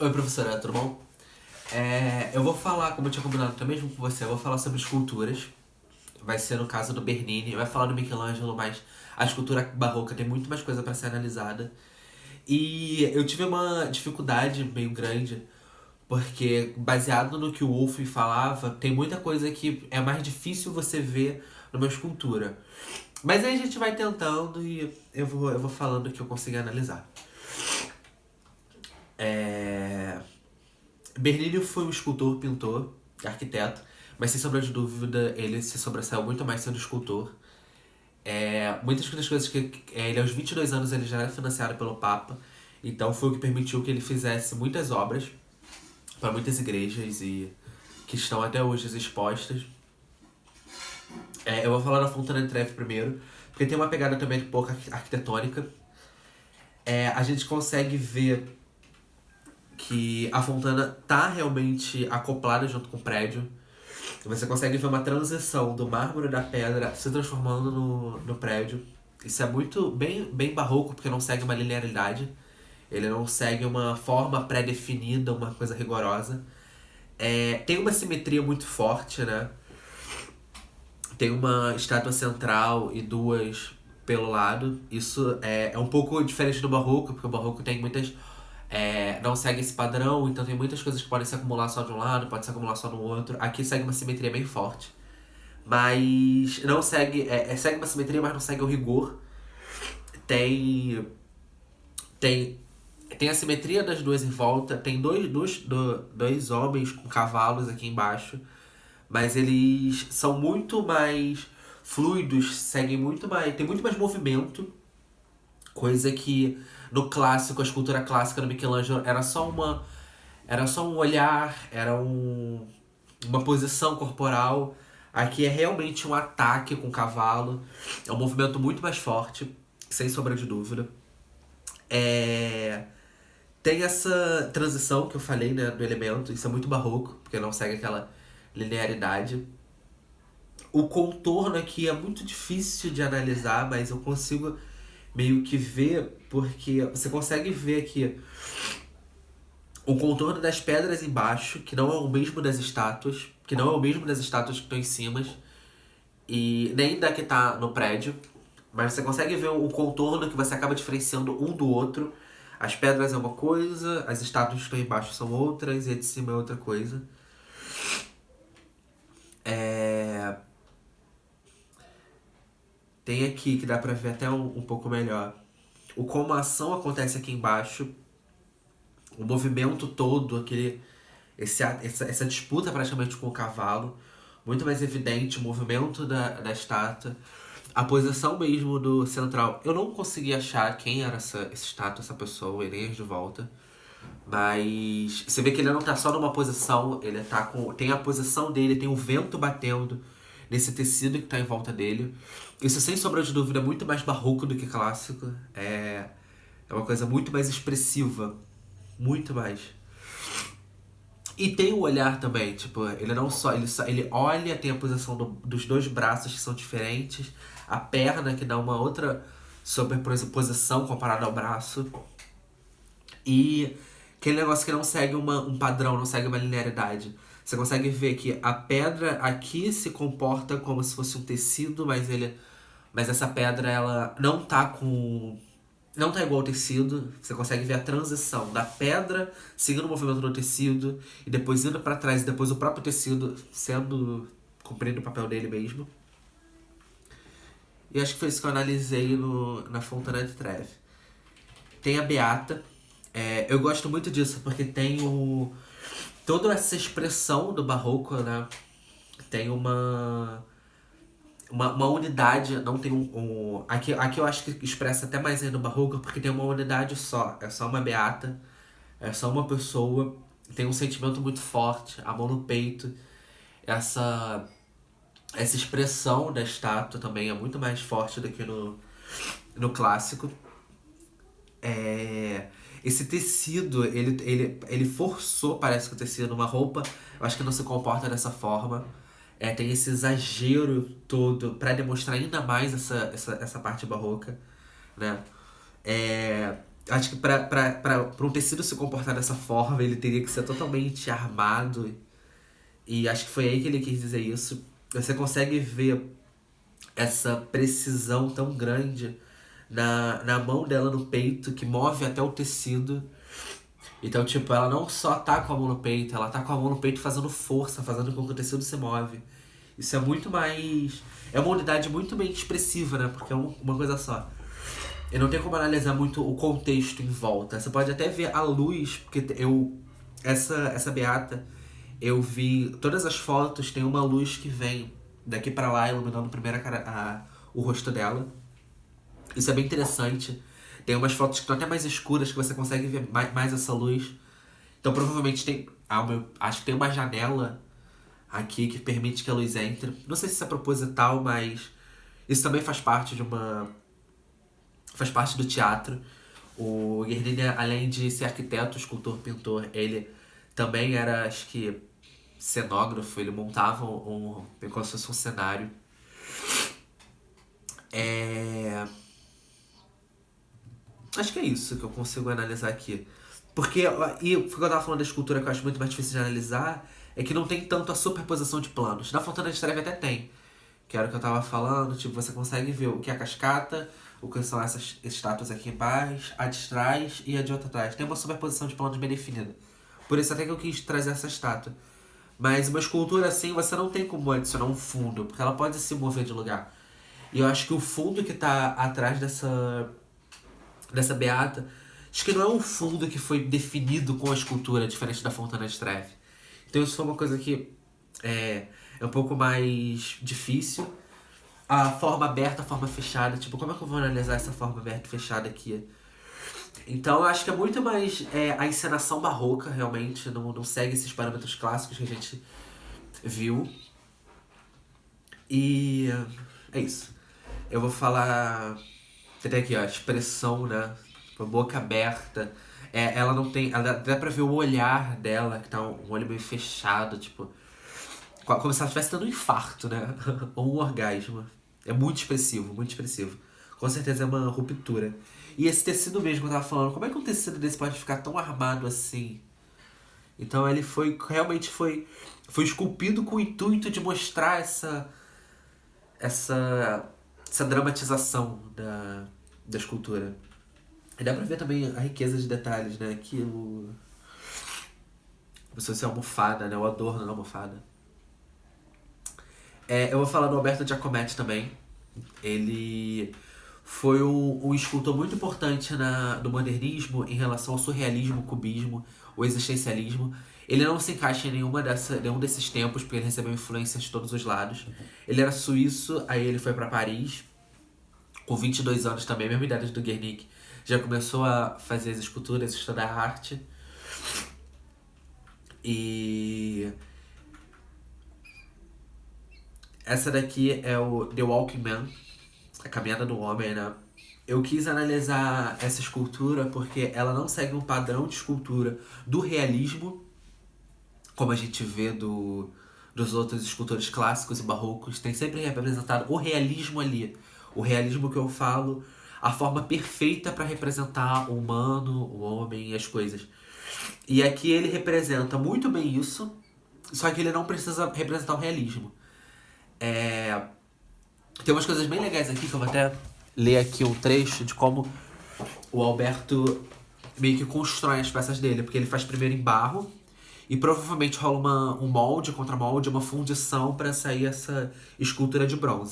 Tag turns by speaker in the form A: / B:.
A: Oi, professora, tudo bom? Eu vou falar, como eu tinha combinado também junto com você, eu vou falar sobre esculturas. Vai ser no caso do Bernini, vai falar do Michelangelo, mas a escultura barroca tem muito mais coisa para ser analisada. E eu tive uma dificuldade meio grande, porque baseado no que o Wolff falava, tem muita coisa que é mais difícil você ver numa escultura. Mas aí a gente vai tentando e eu vou falando o que eu consigo analisar. É... Bernini foi um escultor, pintor, arquiteto, mas sem sombra de dúvida ele se sobressaiu muito mais sendo escultor. Muitas das coisas ele aos 22 anos ele já era financiado pelo Papa, então foi o que permitiu que ele fizesse muitas obras para muitas igrejas e que estão até hoje expostas. Eu vou falar da Fontana de Trevi primeiro, porque tem uma pegada também um pouco arquitetônica. A gente consegue ver que a Fontana tá realmente acoplada junto com o prédio. Você consegue ver uma transição do mármore da pedra se transformando no prédio. Isso é muito bem barroco, porque não segue uma linearidade. Ele não segue uma forma pré-definida, uma coisa rigorosa. Tem uma simetria muito forte, né? Tem uma estátua central e duas pelo lado. Isso é um pouco diferente do barroco, porque o barroco tem muitas não segue esse padrão, então tem muitas coisas que podem se acumular só de um lado, pode se acumular só no outro. Aqui segue uma simetria bem forte. Mas não segue. Segue uma simetria, mas não segue o rigor. Tem. Tem. Tem a simetria das duas em volta. Tem dois homens com cavalos aqui embaixo. Mas eles são muito mais fluidos, seguem muito mais. Tem muito mais movimento. Coisa que no clássico, a escultura clássica do Michelangelo era só um olhar, uma posição corporal. Aqui é realmente um ataque com o cavalo. É um movimento muito mais forte, sem sombra de dúvida. Tem essa transição que eu falei, né, do elemento. Isso é muito barroco, porque não segue aquela linearidade. O contorno aqui é muito difícil de analisar, mas eu consigo meio que ver, porque você consegue ver aqui o contorno das pedras embaixo, que não é o mesmo das estátuas, que não é o mesmo das estátuas que estão em cima, e nem da que tá no prédio, mas você consegue ver o contorno que você acaba diferenciando um do outro. As pedras é uma coisa, as estátuas que estão embaixo são outras, e a de cima é outra coisa. Tem aqui que dá pra ver até um pouco melhor como a ação acontece aqui embaixo, o movimento todo, essa disputa praticamente com o cavalo, muito mais evidente o movimento da estátua, a posição mesmo do central. Eu não consegui achar quem era essa estátua, essa pessoa, ele de volta. Mas você vê que ele não tá só numa posição, ele tá com. Tem a posição dele, tem o vento batendo nesse tecido que tá em volta dele. Isso, sem sombra de dúvida, é muito mais barroco do que clássico. É uma coisa muito mais expressiva. Muito mais. E tem o olhar também, tipo, ele não só. Ele olha, tem a posição dos dois braços que são diferentes, a perna que dá uma outra sobreposição comparada ao braço. E aquele negócio que não segue um padrão, não segue uma linearidade. Você consegue ver que a pedra aqui se comporta como se fosse um tecido, mas essa pedra ela não tá igual ao tecido. Você consegue ver a transição da pedra seguindo o movimento do tecido e depois indo para trás e depois o próprio tecido cumprindo o papel dele mesmo. E acho que foi isso que eu analisei na Fontana de Trevi. Tem a Beata. Eu gosto muito disso porque tem toda essa expressão do barroco, né? Tem uma unidade, não tem aqui eu acho que expressa até mais ainda o barroco, porque tem uma unidade só. É só uma beata, é só uma pessoa, tem um sentimento muito forte, a mão no peito. Essa expressão da estátua também é muito mais forte do que no clássico. Esse tecido, ele forçou, parece que o tecido, uma roupa, eu acho que não se comporta dessa forma. Tem esse exagero todo pra demonstrar ainda mais essa parte barroca, né? Acho que pra um tecido se comportar dessa forma, ele teria que ser totalmente armado. E acho que foi aí que ele quis dizer isso. Você consegue ver essa precisão tão grande na mão dela no peito, que move até o tecido. Então, tipo, ela não só tá com a mão no peito, ela tá com a mão no peito fazendo força, fazendo com que o tecido se move. Isso é muito mais... É uma unidade muito bem expressiva, né? Porque é uma coisa só. Eu não tenho como analisar muito o contexto em volta. Você pode até ver a luz, porque essa beata, eu vi todas as fotos, tem uma luz que vem daqui pra lá, iluminando primeiro o rosto dela. Isso é bem interessante. Tem umas fotos que estão até mais escuras, que você consegue ver mais essa luz. Então provavelmente tem... acho que tem uma janela aqui que permite que a luz entre. Não sei se isso é proposital, mas isso também faz parte de uma... Faz parte do teatro. O Guernica, além de ser arquiteto, escultor, pintor, ele também era, acho que, cenógrafo. Ele montava como se fosse um cenário. Acho que é isso que eu consigo analisar aqui. Porque, e o que eu tava falando da escultura que eu acho muito mais difícil de analisar, é que não tem tanto a superposição de planos. Na Fontana de Trevi até tem. Que era o que eu tava falando, tipo, você consegue ver o que é a cascata, o que são essas estátuas aqui embaixo, a de trás e a de outra trás. Tem uma superposição de planos bem definida. Por isso até que eu quis trazer essa estátua. Mas uma escultura assim, você não tem como adicionar um fundo, porque ela pode se mover de lugar. E eu acho que o fundo que tá atrás dessa beata, acho que não é um fundo que foi definido com a escultura, diferente da Fontana de Trevi. Então isso foi uma coisa que é um pouco mais difícil. A forma aberta, a forma fechada, tipo, como é que eu vou analisar essa forma aberta e fechada aqui? Então eu acho que é muito mais a encenação barroca, realmente, não segue esses parâmetros clássicos que a gente viu. E é isso. Eu vou falar... Tem aqui, ó, a expressão, né? Tipo, boca aberta. Ela não tem... Dá pra ver o olhar dela, que tá um olho meio fechado, tipo... Como se ela estivesse tendo um infarto, né? Ou um orgasmo. É muito expressivo, muito expressivo. Com certeza é uma ruptura. E esse tecido mesmo que eu tava falando, como é que um tecido desse pode ficar tão armado assim? Então ele realmente foi esculpido com o intuito de mostrar essa dramatização da escultura. E dá pra ver também a riqueza de detalhes, né? Aquilo... Como se fosse a almofada, né? O adorno da almofada. Eu vou falar do Alberto Giacometti também. Ele foi um escultor muito importante do modernismo em relação ao surrealismo, cubismo, o existencialismo. Ele não se encaixa em nenhum desses tempos, porque ele recebeu influências de todos os lados. Ele era suíço, aí ele foi pra Paris, com 22 anos também, mesma idade do Guernica. Já começou a fazer as esculturas, estudar arte. E... essa daqui é o The Walking Man, a caminhada do homem, né? Eu quis analisar essa escultura porque ela não segue um padrão de escultura do realismo, como a gente vê dos outros escultores clássicos e barrocos. Tem sempre representado o realismo ali. O realismo que eu falo, a forma perfeita para representar o humano, o homem e as coisas. E aqui ele representa muito bem isso, só que ele não precisa representar o realismo. Tem umas coisas bem legais aqui que eu vou até ler aqui um trecho de como o Alberto meio que constrói as peças dele, porque ele faz primeiro em barro e provavelmente rola um molde contra molde, uma fundição para sair essa escultura de bronze.